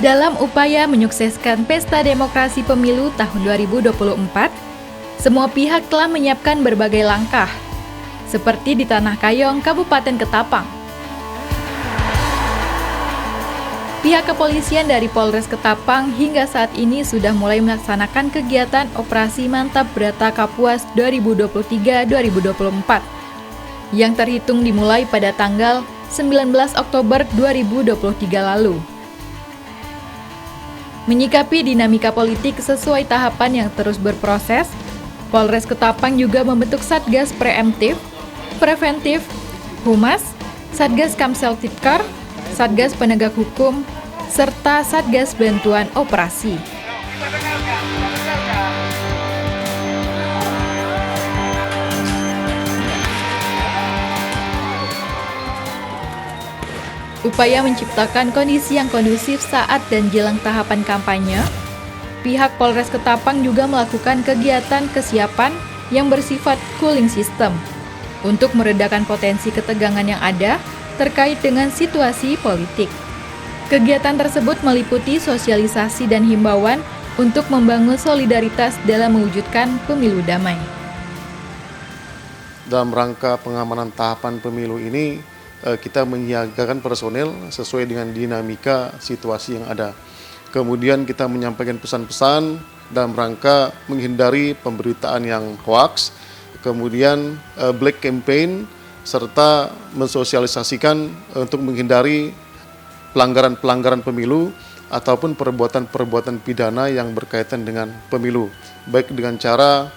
Dalam upaya menyukseskan Pesta Demokrasi Pemilu tahun 2024, semua pihak telah menyiapkan berbagai langkah, seperti di Tanah Kayong, Kabupaten Ketapang. Pihak kepolisian dari Polres Ketapang hingga saat ini sudah mulai melaksanakan kegiatan Operasi Mantap Brata Kapuas 2023-2024 yang terhitung dimulai pada tanggal 19 Oktober 2023 lalu. Menyikapi dinamika politik sesuai tahapan yang terus berproses, Polres Ketapang juga membentuk Satgas Preemptif, Preventif, Humas, Satgas Kamsel Tipkar, Satgas Penegak Hukum, serta Satgas Bantuan Operasi. Upaya menciptakan kondisi yang kondusif saat dan jelang tahapan kampanye, pihak Polres Ketapang juga melakukan kegiatan kesiapan yang bersifat cooling system untuk meredakan potensi ketegangan yang ada terkait dengan situasi politik. Kegiatan tersebut meliputi sosialisasi dan himbauan untuk membangun solidaritas dalam mewujudkan pemilu damai. Dalam rangka pengamanan tahapan pemilu ini, kita menyiagakan personel sesuai dengan dinamika situasi yang ada. Kemudian kita menyampaikan pesan-pesan dalam rangka menghindari pemberitaan yang hoaks, kemudian black campaign, serta mensosialisasikan untuk menghindari pelanggaran-pelanggaran pemilu ataupun perbuatan-perbuatan pidana yang berkaitan dengan pemilu, baik dengan cara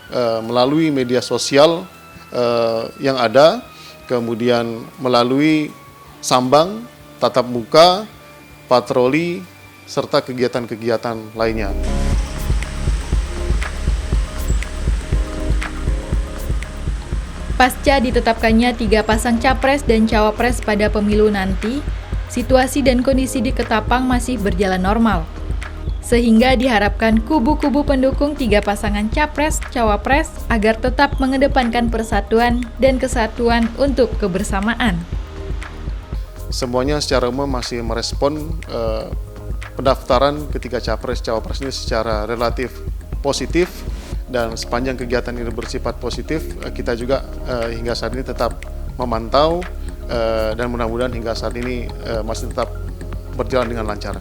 melalui media sosial yang ada, kemudian melalui sambang, tatap muka, patroli, serta kegiatan-kegiatan lainnya. Pasca ditetapkannya 3 pasang capres dan cawapres pada pemilu nanti, situasi dan kondisi di Ketapang masih berjalan normal. Sehingga diharapkan kubu-kubu pendukung 3 pasangan capres-cawapres agar tetap mengedepankan persatuan dan kesatuan untuk kebersamaan. Semuanya secara umum masih merespon pendaftaran ketiga capres-cawapres ini secara relatif positif, dan sepanjang kegiatan ini bersifat positif, kita juga hingga saat ini tetap memantau dan mudah-mudahan hingga saat ini masih tetap berjalan dengan lancar.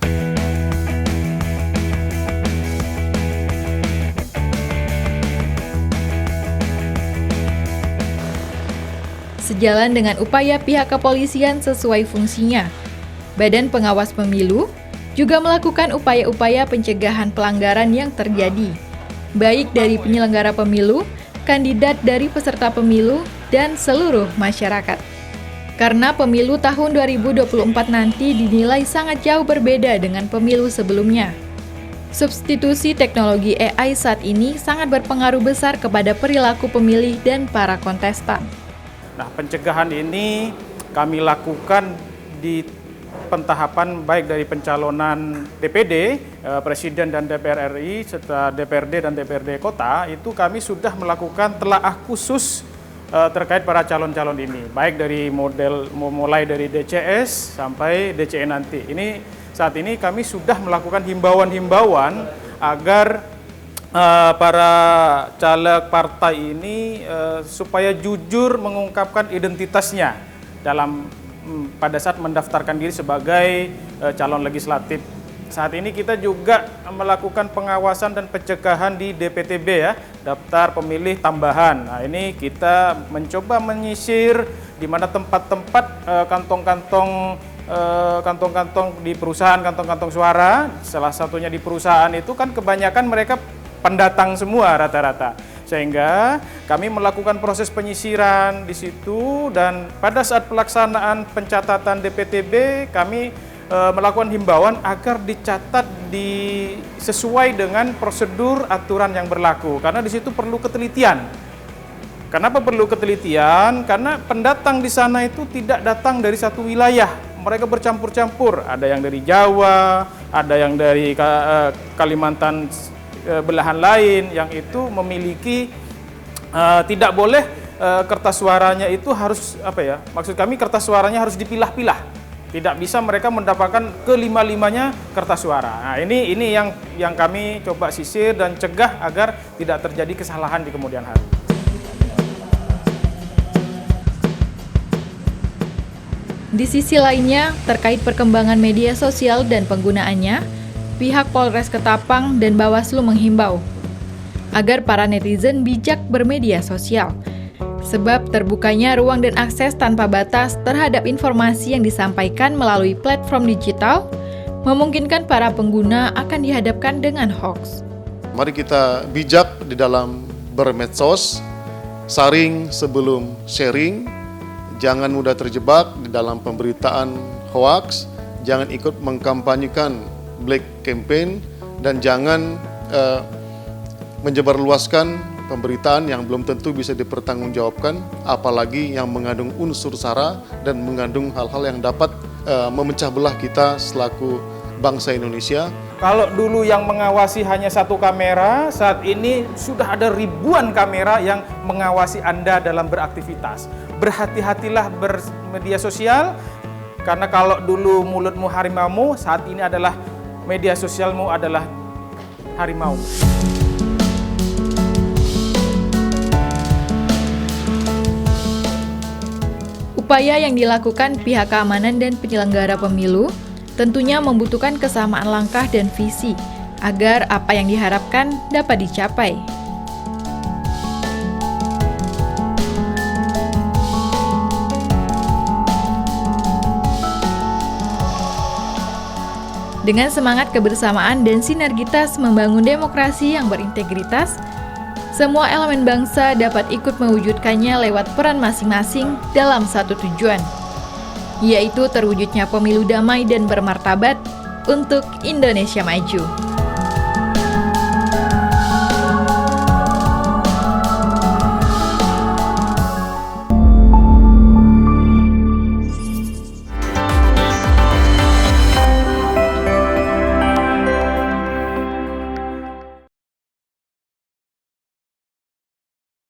Sejalan dengan upaya pihak kepolisian sesuai fungsinya, Badan Pengawas Pemilu juga melakukan upaya-upaya pencegahan pelanggaran yang terjadi, baik dari penyelenggara pemilu, kandidat dari peserta pemilu, dan seluruh masyarakat. Karena pemilu tahun 2024 nanti dinilai sangat jauh berbeda dengan pemilu sebelumnya. Substitusi teknologi AI saat ini sangat berpengaruh besar kepada perilaku pemilih dan para kontestan. Nah, pencegahan ini kami lakukan di pentahapan baik dari pencalonan DPD, Presiden dan DPR RI, serta DPRD dan DPRD Kota, itu kami sudah melakukan telaah khusus terkait para calon-calon ini, baik dari mulai dari DCS sampai DCE nanti. Ini saat ini kami sudah melakukan himbauan-himbauan agar para caleg partai ini supaya jujur mengungkapkan identitasnya pada saat mendaftarkan diri sebagai calon legislatif. Saat ini kita juga melakukan pengawasan dan pencegahan di DPTB ya, daftar pemilih tambahan. Nah, ini kita mencoba menyisir di mana tempat-tempat kantong-kantong di perusahaan, kantong-kantong suara. Salah satunya di perusahaan itu kan kebanyakan mereka pendatang semua rata-rata. Sehingga kami melakukan proses penyisiran di situ, dan pada saat pelaksanaan pencatatan DPTB kami melakukan himbauan agar dicatat sesuai dengan prosedur aturan yang berlaku, karena di situ perlu ketelitian. Kenapa perlu ketelitian? Karena pendatang di sana itu tidak datang dari satu wilayah, mereka bercampur-campur. Ada yang dari Jawa, ada yang dari Kalimantan belahan lain, yang itu memiliki tidak boleh kertas suaranya itu harus maksud kami kertas suaranya harus dipilah-pilah. Tidak bisa mereka mendapatkan kelima-limanya kertas suara. Nah, ini yang kami coba sisir dan cegah agar tidak terjadi kesalahan di kemudian hari. Di sisi lainnya, terkait perkembangan media sosial dan penggunaannya, pihak Polres Ketapang dan Bawaslu menghimbau agar para netizen bijak bermedia sosial, sebab terbukanya ruang dan akses tanpa batas terhadap informasi yang disampaikan melalui platform digital memungkinkan para pengguna akan dihadapkan dengan hoax. Mari kita bijak di dalam bermedsos, saring sebelum sharing, jangan mudah terjebak di dalam pemberitaan hoax, jangan ikut mengkampanyekan black campaign, dan jangan menyebarluaskan pemberitaan yang belum tentu bisa dipertanggungjawabkan, apalagi yang mengandung unsur sara dan mengandung hal-hal yang dapat memecah belah kita selaku bangsa Indonesia. Kalau dulu yang mengawasi hanya satu kamera, saat ini sudah ada ribuan kamera yang mengawasi Anda dalam beraktivitas. Berhati-hatilah bermedia sosial, karena kalau dulu mulutmu harimaumu, saat ini adalah media sosialmu adalah harimau. Upaya yang dilakukan pihak keamanan dan penyelenggara pemilu tentunya membutuhkan kesamaan langkah dan visi agar apa yang diharapkan dapat dicapai. Dengan semangat kebersamaan dan sinergitas membangun demokrasi yang berintegritas, semua elemen bangsa dapat ikut mewujudkannya lewat peran masing-masing dalam satu tujuan, yaitu terwujudnya pemilu damai dan bermartabat untuk Indonesia maju.